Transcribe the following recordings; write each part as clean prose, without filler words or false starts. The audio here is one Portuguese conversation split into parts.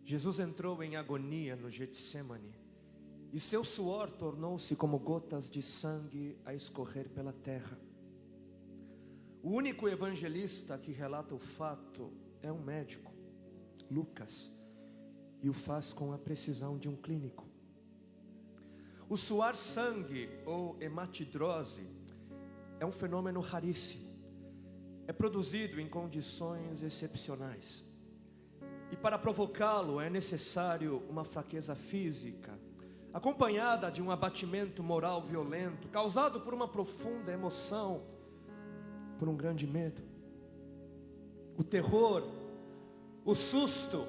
Jesus entrou em agonia no Getsêmani, e seu suor tornou-se como gotas de sangue a escorrer pela terra. O único evangelista que relata o fato é um médico, Lucas, e o faz com a precisão de um clínico. O suar sangue ou hematidrose é um fenômeno raríssimo. É produzido em condições excepcionais. E para provocá-lo é necessário uma fraqueza física, acompanhada de um abatimento moral violento, causado por uma profunda emoção, por um grande medo. O terror, o susto,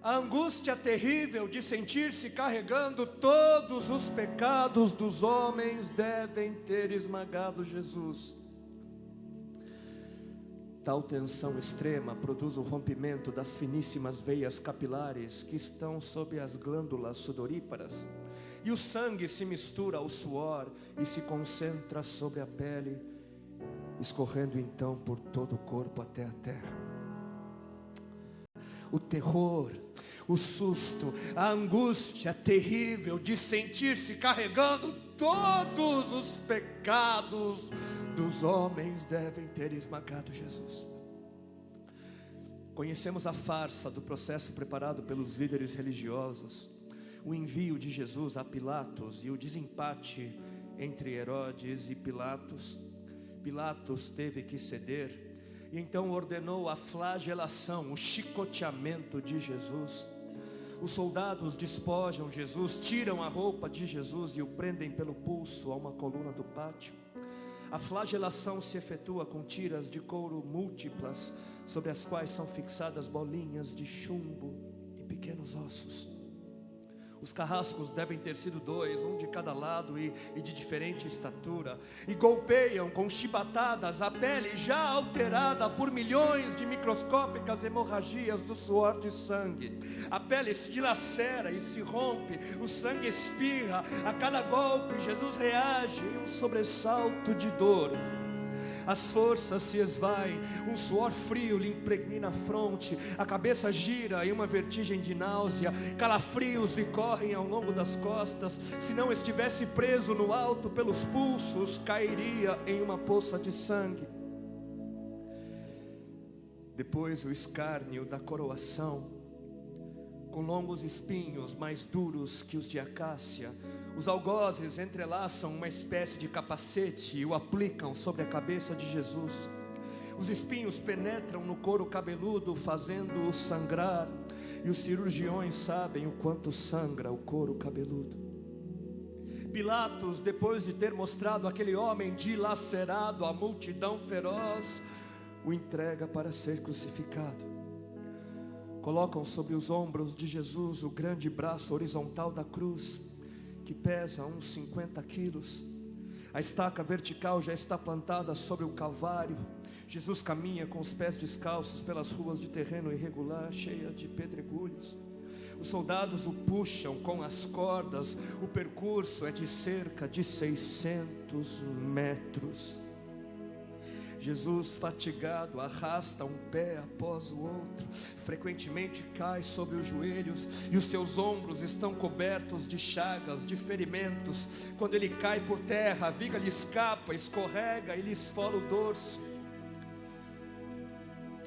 a angústia terrível de sentir-se carregando todos os pecados dos homens devem ter esmagado Jesus. Tal tensão extrema produz o rompimento das finíssimas veias capilares que estão sob as glândulas sudoríparas, e o sangue se mistura ao suor e se concentra sobre a pele, escorrendo então por todo o corpo até a terra. O terror, o susto, a angústia terrível de sentir-se carregando todos os pecados dos homens devem ter esmagado Jesus. Conhecemos a farsa do processo preparado pelos líderes religiosos, o envio de Jesus a Pilatos e o desempate entre Herodes e Pilatos. Pilatos teve que ceder e então ordenou a flagelação, o chicoteamento de Jesus. Os soldados despojam Jesus, tiram a roupa de Jesus e o prendem pelo pulso a uma coluna do pátio. A flagelação se efetua com tiras de couro múltiplas, sobre as quais são fixadas bolinhas de chumbo e pequenos ossos. Os carrascos devem ter sido 2, um de cada lado e de diferente estatura, e golpeiam com chibatadas a pele já alterada por milhões de microscópicas hemorragias do suor de sangue. A pele se dilacera e se rompe, o sangue espirra. A cada golpe Jesus reage em um sobressalto de dor. As forças se esvaem, um suor frio lhe impregna a fronte, a cabeça gira em uma vertigem de náusea, calafrios lhe correm ao longo das costas. Se não estivesse preso no alto pelos pulsos, cairia em uma poça de sangue. Depois o escárnio da coroação, com longos espinhos mais duros que os de acácia. Os algozes entrelaçam uma espécie de capacete e o aplicam sobre a cabeça de Jesus. Os espinhos penetram no couro cabeludo, fazendo-o sangrar, e os cirurgiões sabem o quanto sangra o couro cabeludo. Pilatos, depois de ter mostrado aquele homem dilacerado à multidão feroz, o entrega para ser crucificado. Colocam sobre os ombros de Jesus o grande braço horizontal da cruz, que pesa uns 50 quilos. A estaca vertical já está plantada sobre o Calvário. Jesus caminha com os pés descalços pelas ruas de terreno irregular, cheia de pedregulhos. Os soldados o puxam com as cordas. O percurso é de cerca de 600 metros. Jesus, fatigado, arrasta um pé após o outro, frequentemente cai sobre os joelhos e os seus ombros estão cobertos de chagas, de ferimentos. Quando ele cai por terra, a viga lhe escapa, escorrega e lhe esfola o dorso.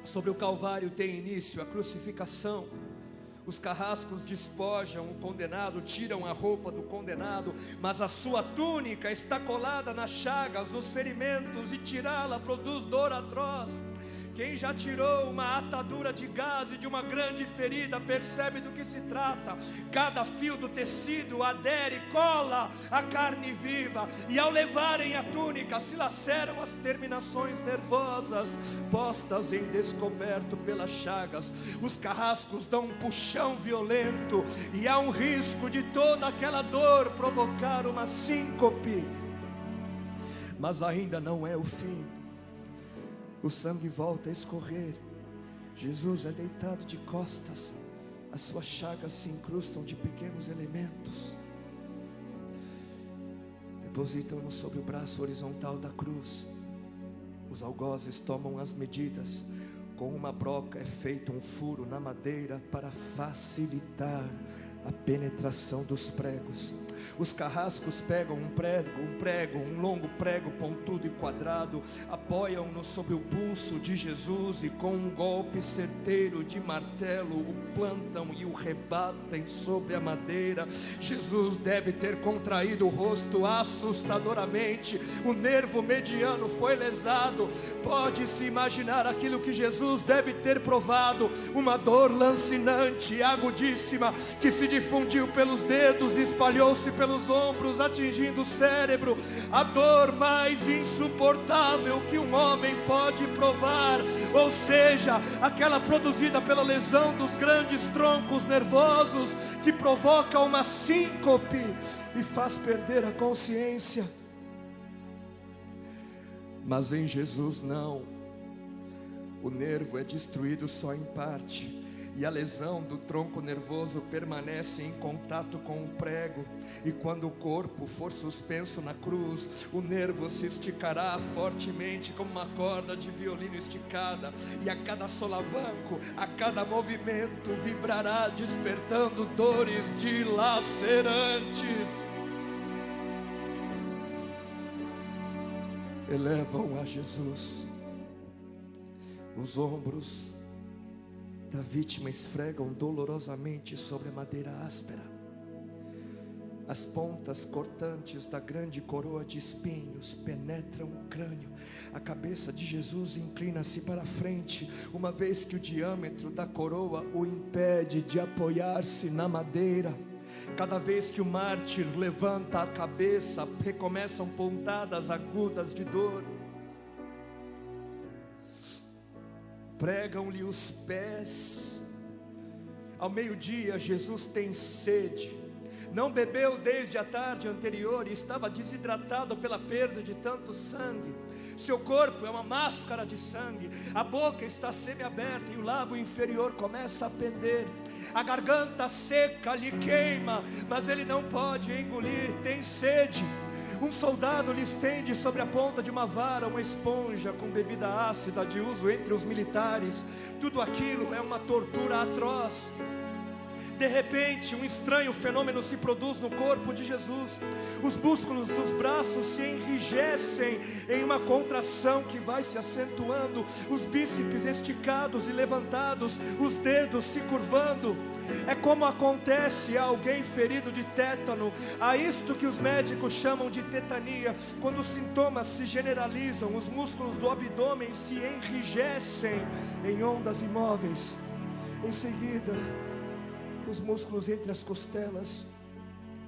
Sobre o Calvário tem início a crucificação. Os carrascos despojam o condenado, tiram a roupa do condenado, mas a sua túnica está colada nas chagas, nos ferimentos, e tirá-la produz dor atroz. Quem já tirou uma atadura de gás e de uma grande ferida percebe do que se trata. Cada fio do tecido adere, cola a carne viva, e ao levarem a túnica se laceram as terminações nervosas postas em descoberto pelas chagas. Os carrascos dão um puxão violento e há um risco de toda aquela dor provocar uma síncope. Mas ainda não é o fim. O sangue volta a escorrer. Jesus é deitado de costas. As suas chagas se incrustam de pequenos elementos. Depositam-no sobre o braço horizontal da cruz. Os algozes tomam as medidas. Com uma broca é feito um furo na madeira para facilitar a penetração dos pregos. Os carrascos pegam um longo prego pontudo e quadrado, apoiam-no sobre o pulso de Jesus e com um golpe certeiro de martelo o plantam e o rebatem sobre a madeira. Jesus deve ter contraído o rosto assustadoramente, o nervo mediano foi lesado. Pode-se imaginar aquilo que Jesus deve ter provado: uma dor lancinante, agudíssima, que se difundiu pelos dedos e espalhou-se pelos ombros, atingindo o cérebro. A dor mais insuportável que um homem pode provar, ou seja, aquela produzida pela lesão dos grandes troncos nervosos, que provoca uma síncope e faz perder a consciência. Mas em Jesus não. O nervo é destruído só em parte, e a lesão do tronco nervoso permanece em contato com o prego. E quando o corpo for suspenso na cruz, o nervo se esticará fortemente como uma corda de violino esticada, e a cada solavanco, a cada movimento, vibrará, despertando dores dilacerantes. Elevam a Jesus. Os ombros da vítima esfregam dolorosamente sobre a madeira áspera. As pontas cortantes da grande coroa de espinhos penetram o crânio. A cabeça de Jesus inclina-se para a frente, uma vez que o diâmetro da coroa o impede de apoiar-se na madeira. Cada vez que o mártir levanta a cabeça, recomeçam pontadas agudas de dor. Pregam-lhe os pés. Ao meio-dia, Jesus tem sede. Não bebeu desde a tarde anterior e estava desidratado pela perda de tanto sangue. Seu corpo é uma máscara de sangue. A boca está semiaberta e o lábio inferior começa a pender. A garganta seca lhe queima, mas ele não pode engolir, tem sede. Um soldado lhe estende sobre a ponta de uma vara uma esponja com bebida ácida de uso entre os militares. Tudo aquilo é uma tortura atroz. De repente, um estranho fenômeno se produz no corpo de Jesus. Os músculos dos braços se enrijecem em uma contração que vai se acentuando, os bíceps esticados e levantados, os dedos se curvando. É como acontece a alguém ferido de tétano, a isto que os médicos chamam de tetania. Quando os sintomas se generalizam, os músculos do abdômen se enrijecem em ondas imóveis. Em seguida, os músculos entre as costelas,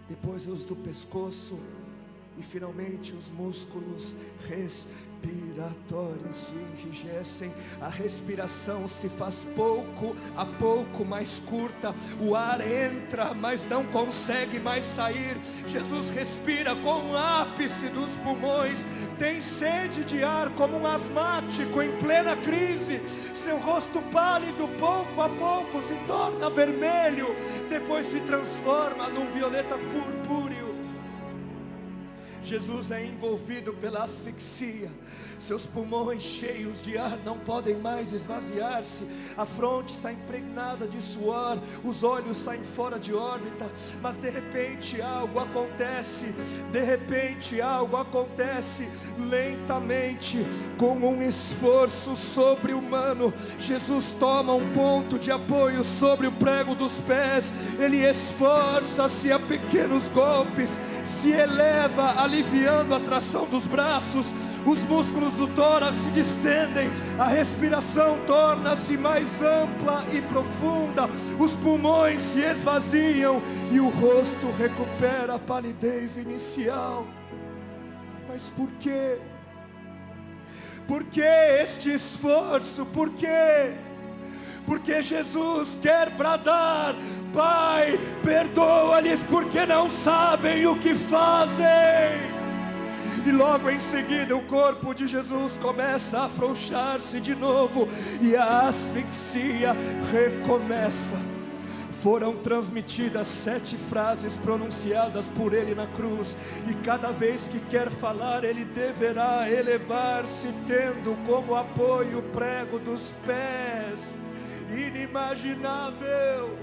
depois os do pescoço e finalmente os músculos respiratórios se enrijecem. A respiração se faz pouco a pouco mais curta. O ar entra, mas não consegue mais sair. Jesus respira com o ápice dos pulmões. Tem sede de ar como um asmático em plena crise. Seu rosto pálido pouco a pouco se torna vermelho, depois se transforma num violeta purpúreo. Jesus é envolvido pela asfixia. Seus pulmões cheios de ar não podem mais esvaziar-se. A fronte está impregnada de suor, os olhos saem fora de órbita. Mas de repente algo acontece. De repente algo acontece. Lentamente, com um esforço sobre-humano, Jesus toma um ponto de apoio sobre o prego dos pés. Ele esforça-se a pequenos golpes, se eleva, aliviando a tração dos braços. Os músculos do tórax se distendem, a respiração torna-se mais ampla e profunda, os pulmões se esvaziam e o rosto recupera a palidez inicial. Mas por quê? Por que este esforço? Por quê? Porque Jesus quer bradar: Pai, perdoa-lhes porque não sabem o que fazem. E logo em seguida o corpo de Jesus começa a afrouxar-se de novo, e a asfixia recomeça. foram transmitidas 7 frases pronunciadas por ele na cruz, e cada vez que quer falar, ele deverá elevar-se, tendo como apoio o prego dos pés. Inimaginável.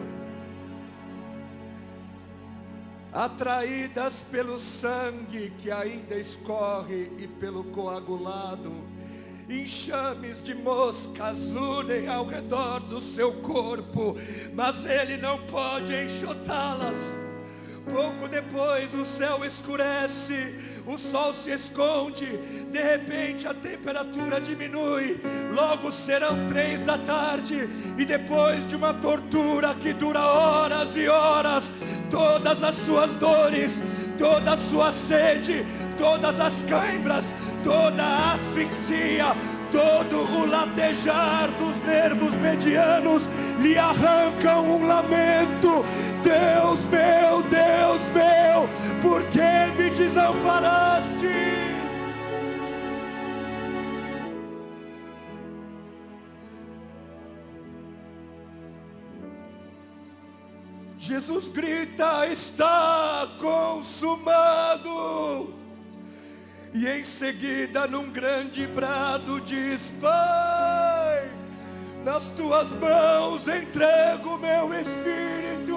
Atraídas pelo sangue que ainda escorre e pelo coagulado, enxames de moscas unem ao redor do seu corpo, mas ele não pode enxotá-las. Pouco depois o céu escurece, o sol se esconde, de repente a temperatura diminui, logo serão 3 da tarde, e depois de uma tortura que dura horas e horas, todas as suas dores, toda a sua sede, todas as cãibras, toda a asfixia, todo o latejar dos nervos medianos lhe arrancam um lamento: Deus meu, por que me desamparaste? Jesus grita: está consumado. E em seguida, num grande brado, diz: Pai, nas tuas mãos entrego meu espírito.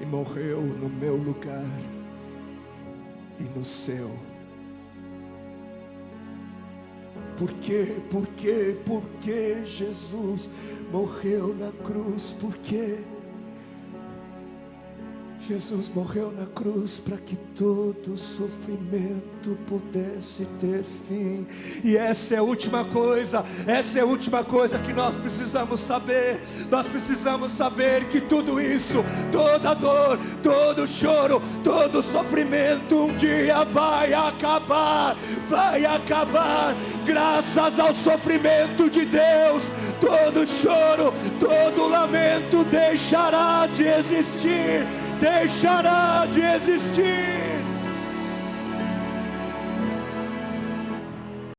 E morreu no meu lugar e no seu. Por que Jesus morreu na cruz? Por quê? Jesus morreu na cruz para que todo sofrimento pudesse ter fim. E essa é a última coisa que nós precisamos saber. Nós precisamos saber que tudo isso, toda dor, todo choro, todo sofrimento um dia vai acabar. Graças ao sofrimento de Deus, todo choro, todo lamento deixará de existir.